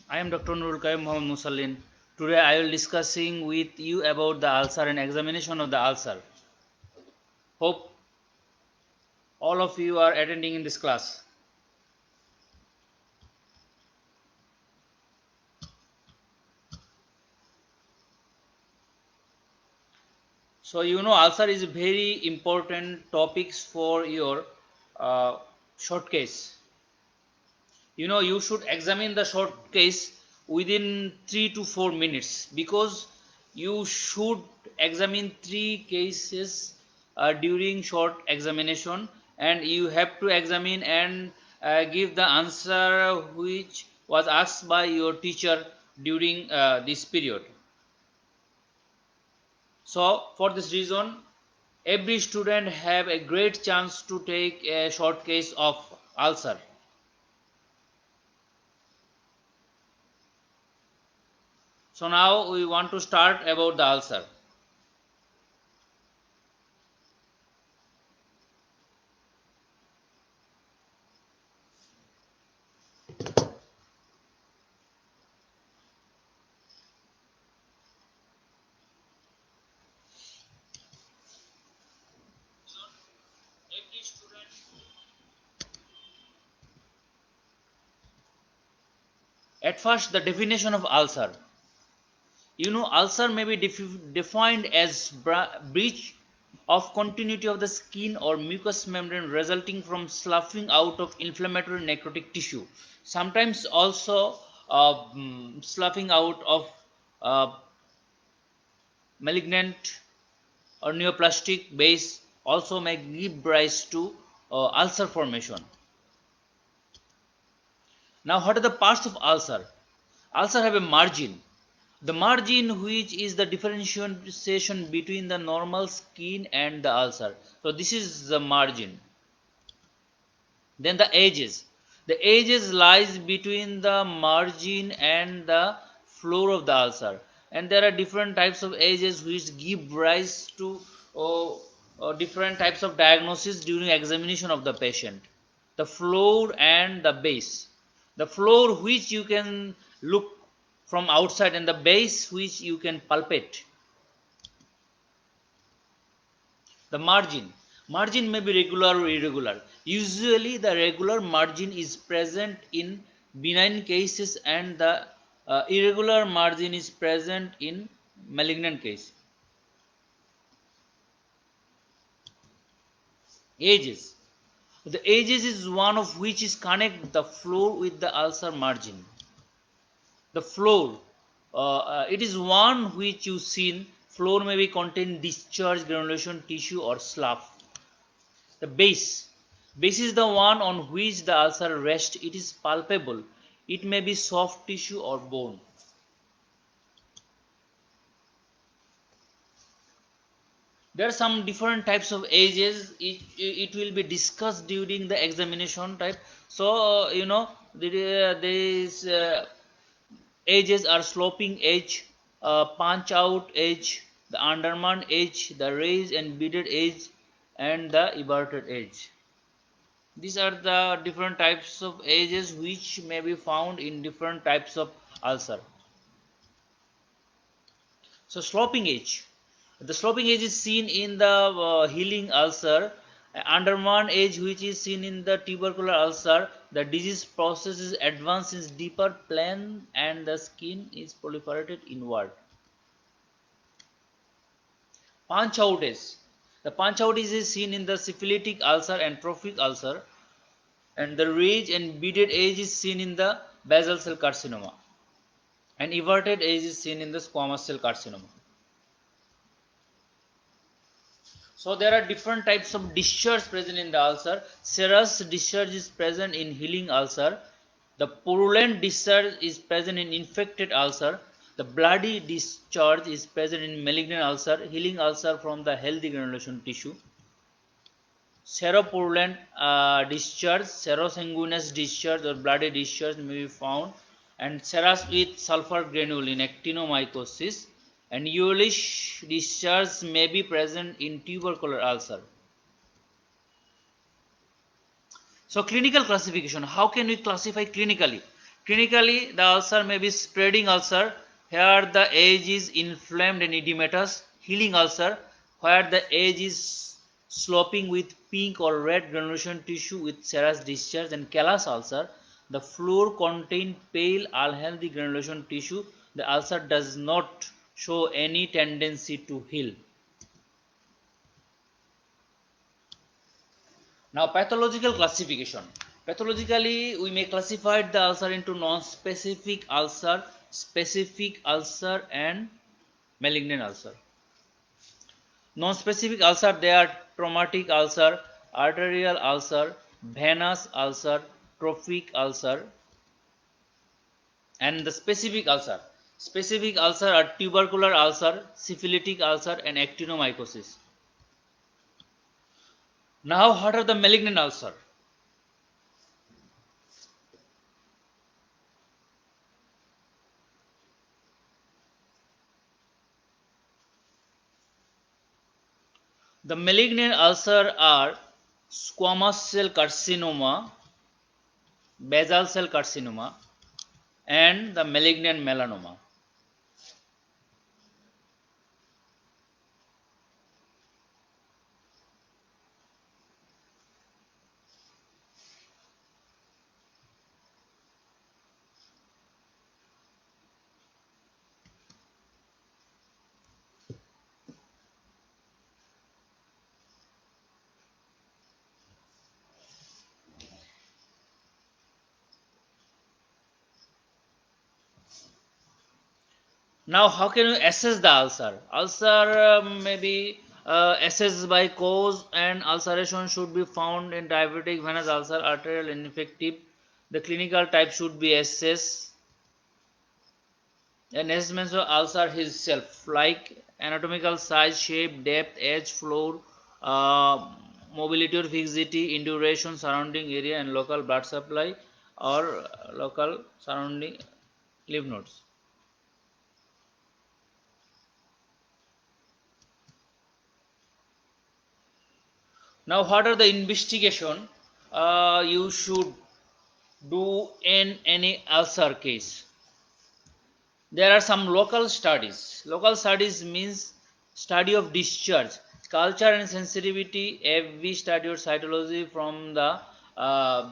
I am Dr. Nurul Karim Mohammad Musallin. Today I will discussing with you about the ulcer and examination of the ulcer. Hope all of you are attending in this class. So ulcer is a very important topics for your uh, short case. You should examine the short case within 3 to 4 minutes because you should examine 3 cases during short examination, and you have to examine and give the answer which was asked by your teacher during this period. So for this reason, every student have a great chance to take a short case of ulcer. So now we want to start about the ulcer. At first, the definition of ulcer. Ulcer may be defined as breach of continuity of the skin or mucous membrane resulting from sloughing out of inflammatory necrotic tissue. Sometimes also sloughing out of uh, malignant or neoplastic base also may give rise to ulcer formation. Now, what are the parts of ulcer? Ulcer have a margin. The margin which is the differentiation between the normal skin and the ulcer. So this is the margin. Then the edges. The edges lies between the margin and the floor of the ulcer. And there are different types of edges which give rise to different types of diagnosis during examination of the patient. The floor and the base. The floor which you can look from outside and the base which you can palpate. The margin may be regular or irregular. Usually the regular margin is present in benign cases and the irregular margin is present in malignant case. Edges. The edges is one of which is connect the floor with the ulcer margin. The floor, it is one which you seen. Floor may be contain discharge, granulation, tissue or slough. The base is the one on which the ulcer rests. It is palpable. It may be soft tissue or bone. There are some different types of edges. It will be discussed during the examination type. So these edges are sloping edge, punch out edge, the undermined edge, the raised and beaded edge, and the everted edge. These are the different types of edges which may be found in different types of ulcer. So sloping edge. The sloping edge is seen in the healing ulcer. Undermined edge which is seen in the tubercular ulcer. The disease process is advanced in deeper plane and the skin is proliferated inward. Punch out edge. The punch out edge is seen in the syphilitic ulcer and trophic ulcer, and the ridge and beaded edge is seen in the basal cell carcinoma, and everted edge is seen in the squamous cell carcinoma. So there are different types of discharge present in the ulcer. Serous discharge is present in healing ulcer. The purulent discharge is present in infected ulcer. The bloody discharge is present in malignant ulcer, healing ulcer from the healthy granulation tissue. Seropurulent discharge, serosanguinous discharge or bloody discharge may be found, and serous with sulfur granule in actinomycosis, and yellowish discharge may be present in tubercular ulcer. So clinical classification, how can we classify clinically? Clinically, the ulcer may be spreading ulcer, where the edge is inflamed and edematous, healing ulcer, where the edge is sloping with pink or red granulation tissue with serous discharge, and callus ulcer, the floor contains pale unhealthy granulation tissue. The ulcer does not show any tendency to heal. Now, pathological classification. Pathologically, we may classify the ulcer into non-specific ulcer, specific ulcer, and malignant ulcer. Non-specific ulcer, they are traumatic ulcer, arterial ulcer, venous ulcer, trophic ulcer, and the specific ulcer. Specific ulcer are tubercular ulcer, syphilitic ulcer, and actinomycosis. Now, what are the malignant ulcer? The malignant ulcer are squamous cell carcinoma, basal cell carcinoma, and the malignant melanoma. Now, how can you assess the ulcer? Ulcer may be assessed by cause, and ulceration should be found in diabetic, venous ulcer, arterial, and infective. The clinical type should be assessed. An assessment of ulcer itself, like anatomical size, shape, depth, edge, floor, mobility or fixity, induration, surrounding area, and local blood supply or local surrounding lymph nodes. Now, what are the investigation you should do in any ulcer case? There are some local studies. Local studies means study of discharge, culture and sensitivity, AV study or cytology from the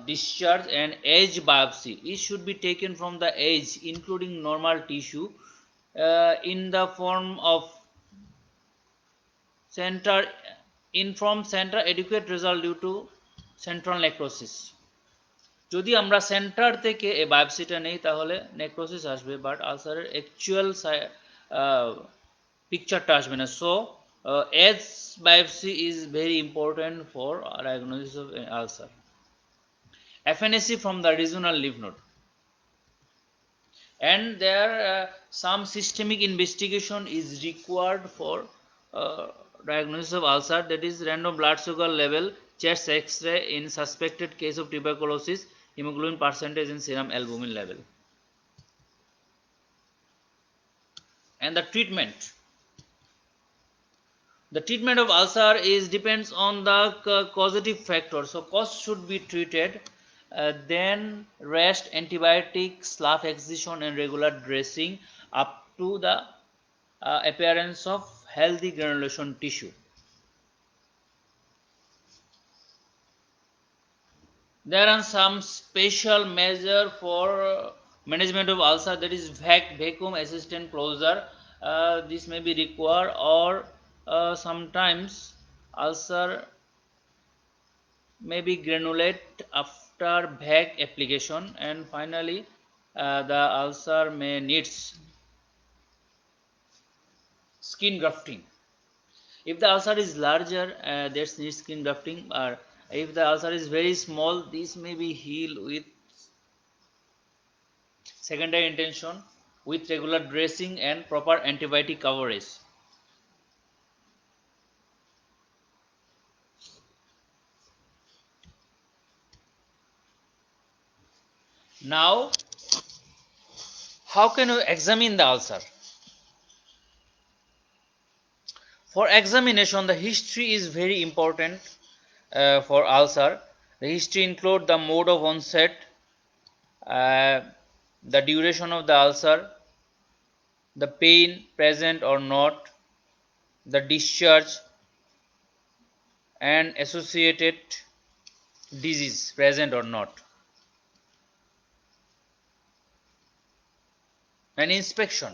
discharge, and edge biopsy. It should be taken from the edge, including normal tissue, in the form of center from center adequate result due to central necrosis. যদি আমরা centre থেকে এই বায়োপসিটা নেই তাহলে necrosis আসবে, but আলসারের actual পিকচারটা আসবে না। So as biopsy is very important for diagnosis of ulcer. FNAC from the regional lymph node, and there some systemic investigation is required for diagnosis of ulcer, that is random blood sugar level, chest x-ray in suspected case of tuberculosis, hemoglobin percentage, and serum albumin level. And the treatment. The treatment of ulcer is depends on the causative factor. So cause should be treated, then rest, antibiotics, slough excision, and regular dressing up to the appearance of healthy granulation tissue. There are some special measure for management of ulcer, that is vacuum assisted closure. This may be required, or sometimes ulcer may be granulate after vac application, and finally the ulcer may needs skin grafting. If the ulcer is larger, there's needs skin grafting, or if the ulcer is very small, this may be healed with secondary intention with regular dressing and proper antibiotic coverage. Now, how can you examine the ulcer? For examination, the history is very important for ulcer. The history include the mode of onset, the duration of the ulcer, the pain present or not, the discharge, and associated disease present or not. And inspection,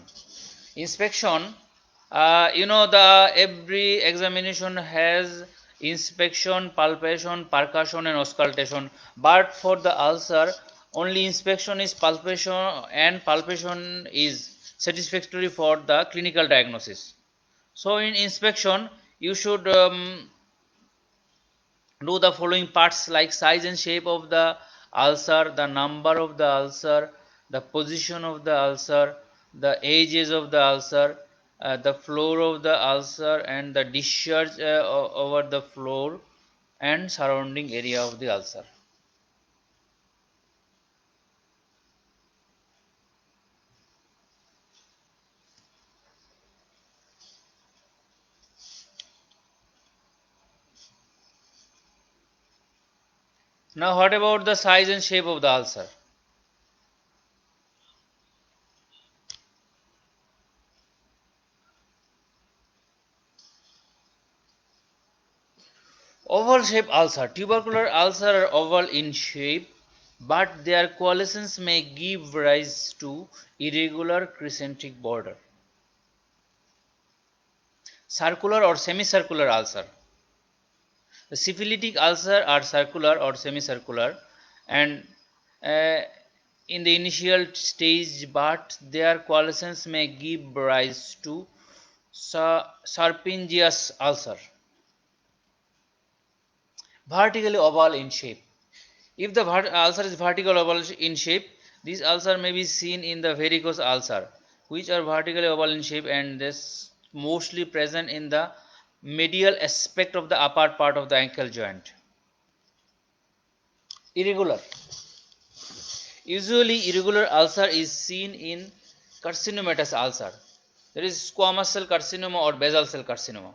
the every examination has inspection, palpation, percussion, and auscultation. But for the ulcer, only inspection is palpation, and palpation is satisfactory for the clinical diagnosis. So in inspection, you should do the following parts like size and shape of the ulcer, the number of the ulcer, the position of the ulcer, the ages of the ulcer, the floor of the ulcer, and the discharge over the floor and surrounding area of the ulcer. Now what about the size and shape of the ulcer? Oval shape ulcer. Tubercular ulcer are oval in shape, but their coalescence may give rise to irregular crescentic border. Circular or semicircular ulcer. The syphilitic ulcer are circular or semicircular and uh, in the initial stage, but their coalescence may give rise to serpingeous ulcer. Vertically oval in shape. If the ulcer is vertical oval in shape, this ulcer may be seen in the varicose ulcer, which are vertically oval in shape and this mostly present in the medial aspect of the upper part of the ankle joint. Irregular. Usually, irregular ulcer is seen in carcinomatous ulcer. There is squamous cell carcinoma or basal cell carcinoma.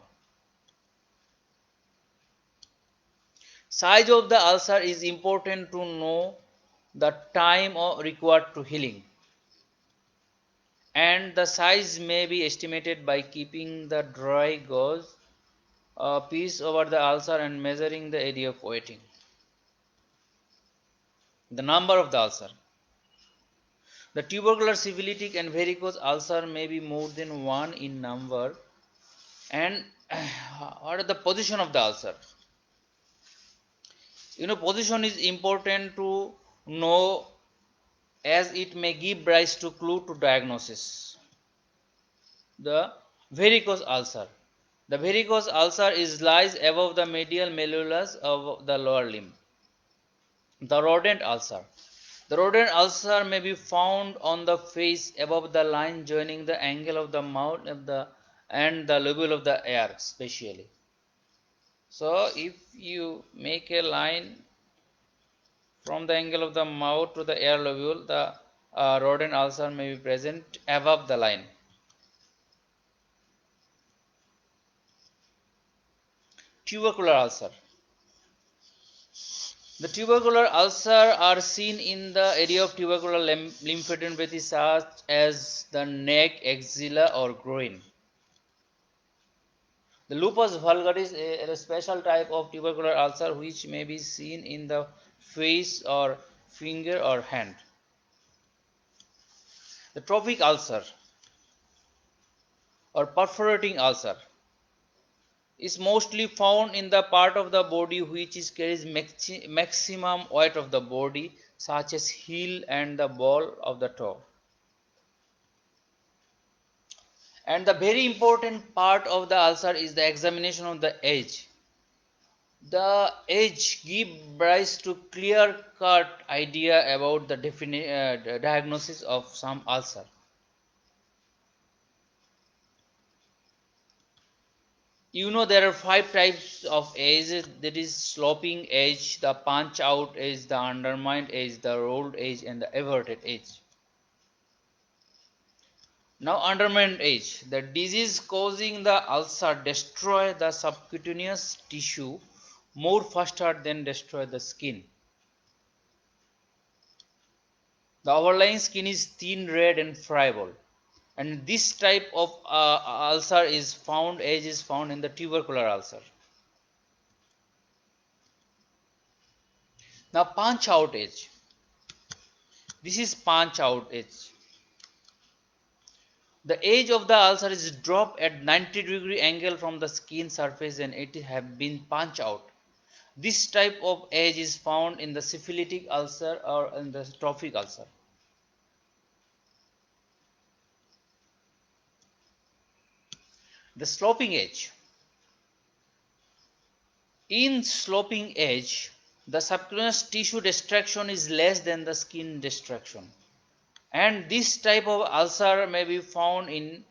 Size of the ulcer is important to know the time required to healing, and the size may be estimated by keeping the dry gauze piece over the ulcer and measuring the area of wetting. The number of the ulcer. The tubercular, syphilitic, and varicose ulcer may be more than one in number. And what are the position of the ulcer? Position is important to know as it may give rise to clue to diagnosis. The varicose ulcer. The varicose ulcer is lies above the medial malleolus of the lower limb. The rodent ulcer. The rodent ulcer may be found on the face above the line joining the angle of the mouth and the lobule of the ear, especially. So, if you make a line from the angle of the mouth to the ear lobule, the rodent ulcer may be present above the line. Tubercular ulcer. The tubercular ulcer are seen in the area of tubercular lymphadenopathy such as the neck, axilla or groin. The lupus vulgaris is a special type of tubercular ulcer which may be seen in the face or finger or hand. The trophic ulcer or perforating ulcer is mostly found in the part of the body which is carries maximum weight of the body such as heel and the ball of the toe. And the very important part of the ulcer is the examination of the edge. The edge give rise to clear cut idea about the diagnosis of some ulcer. There are five types of edge, that is sloping edge, the punch out edge, the undermined edge, the rolled edge, and the everted edge. Now undermined edge, the disease causing the ulcer destroy the subcutaneous tissue more faster than destroy the skin. The overlying skin is thin, red, and friable. And this type of ulcer is found in the tubercular ulcer. Now punch out edge. This is punch out edge. The edge of the ulcer is dropped at 90-degree angle from the skin surface and it have been punched out. This type of edge is found in the syphilitic ulcer or in the trophic ulcer. The sloping edge. In sloping edge, the subcutaneous tissue destruction is less than the skin destruction. And this type of ulcer may be found in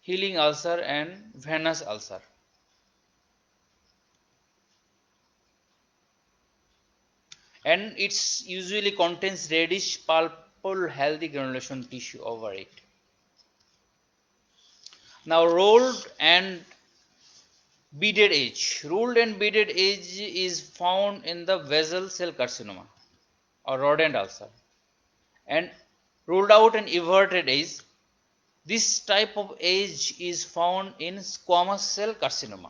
healing ulcer and venous ulcer. And it usually contains reddish purple healthy granulation tissue over it. Now rolled and beaded edge. Rolled and beaded edge is found in the vessel cell carcinoma or rodent ulcer. And rolled out and everted edge. This type of edge is found in squamous cell carcinoma.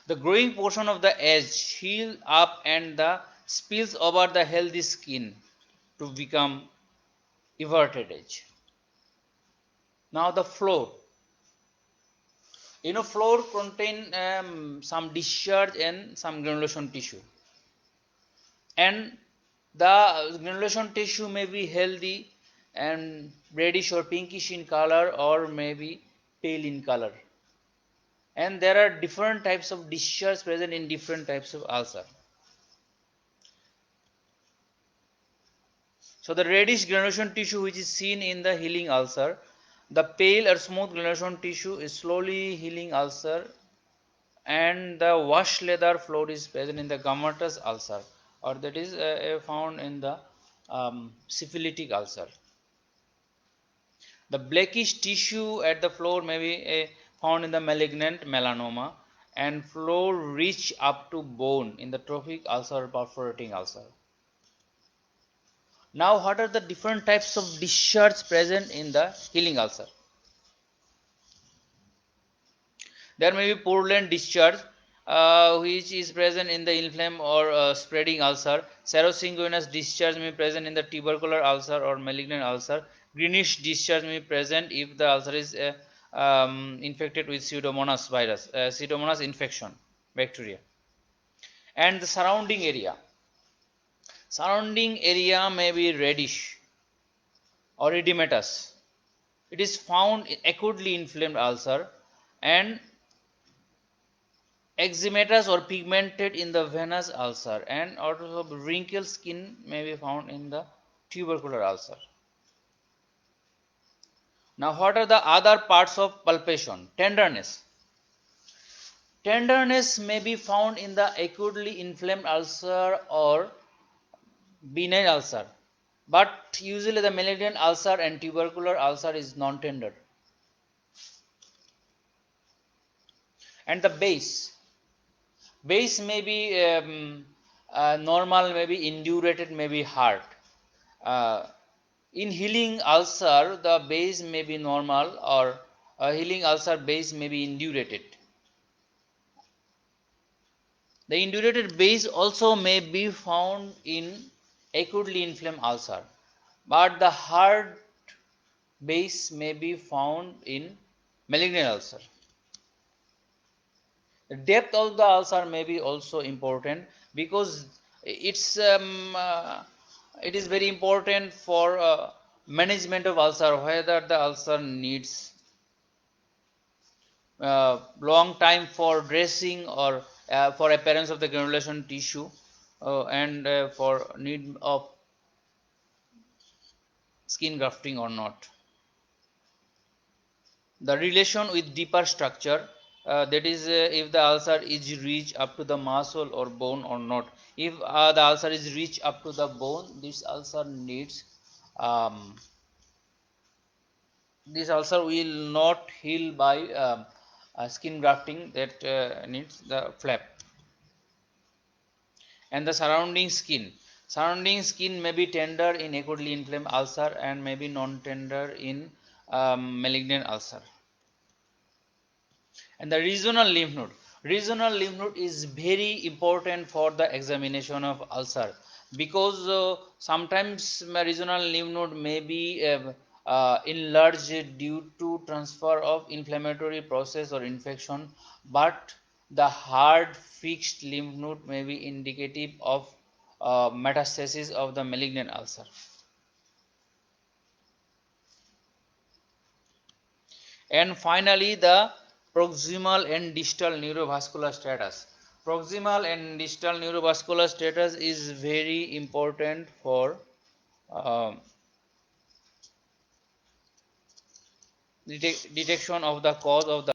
The growing portion of the edge heals up and the spills over the healthy skin to become everted edge. Now the floor. Floor contain some discharge and some granulation tissue. And the granulation tissue may be healthy and reddish or pinkish in color or maybe pale in color. And there are different types of discharge present in different types of ulcer. So the reddish granulation tissue which is seen in the healing ulcer, the pale or smooth granulation tissue is slowly healing ulcer, and the wash leather floor is present in the gummatous ulcer, or that is found in the syphilitic ulcer. The blackish tissue at the floor may be found in the malignant melanoma, and floor reach up to bone in the trophic ulcer or perforating ulcer. Now, what are the different types of discharge present in the healing ulcer? There may be purulent discharge, which is present in the inflamed or spreading ulcer. Serosanguinous discharge may be present in the tubercular ulcer or malignant ulcer. Greenish discharge may be present if the ulcer is infected with Pseudomonas virus, Pseudomonas infection bacteria. And the surrounding area. Surrounding area may be reddish or edematous. It is found in acutely inflamed ulcer, and eczematous or pigmented in the venous ulcer, and also wrinkled skin may be found in the tubercular ulcer. Now, what are the other parts of palpation? Tenderness. Tenderness may be found in the acutely inflamed ulcer or benign ulcer, but usually the malignant ulcer and tubercular ulcer is non-tender. And the base. Base may be normal, may be indurated, may be hard. In healing ulcer, the base may be normal, or healing ulcer base may be indurated. The indurated base also may be found in acutely inflamed ulcer, but the hard base may be found in malignant ulcer. The depth of the ulcer may be also important, because it's it is very important for management of ulcer, whether the ulcer needs long time for dressing or for appearance of the granulation tissue, and for need of skin grafting or not. The relation with deeper structure, that is if the ulcer is reach up to the muscle or bone or not. If the ulcer is reach up to the bone, this ulcer needs this ulcer will not heal by skin grafting, that needs the flap. And the surrounding skin may be tender in acutely inflamed ulcer and may be non-tender in malignant ulcer. And the regional lymph node is very important for the examination of ulcer, because sometimes regional lymph node may be enlarged due to transfer of inflammatory process or infection, but the hard fixed lymph node may be indicative of metastasis of the malignant ulcer. And finally, the proximal and distal neurovascular status. Proximal and distal neurovascular status is very important for uh, detection of the cause of the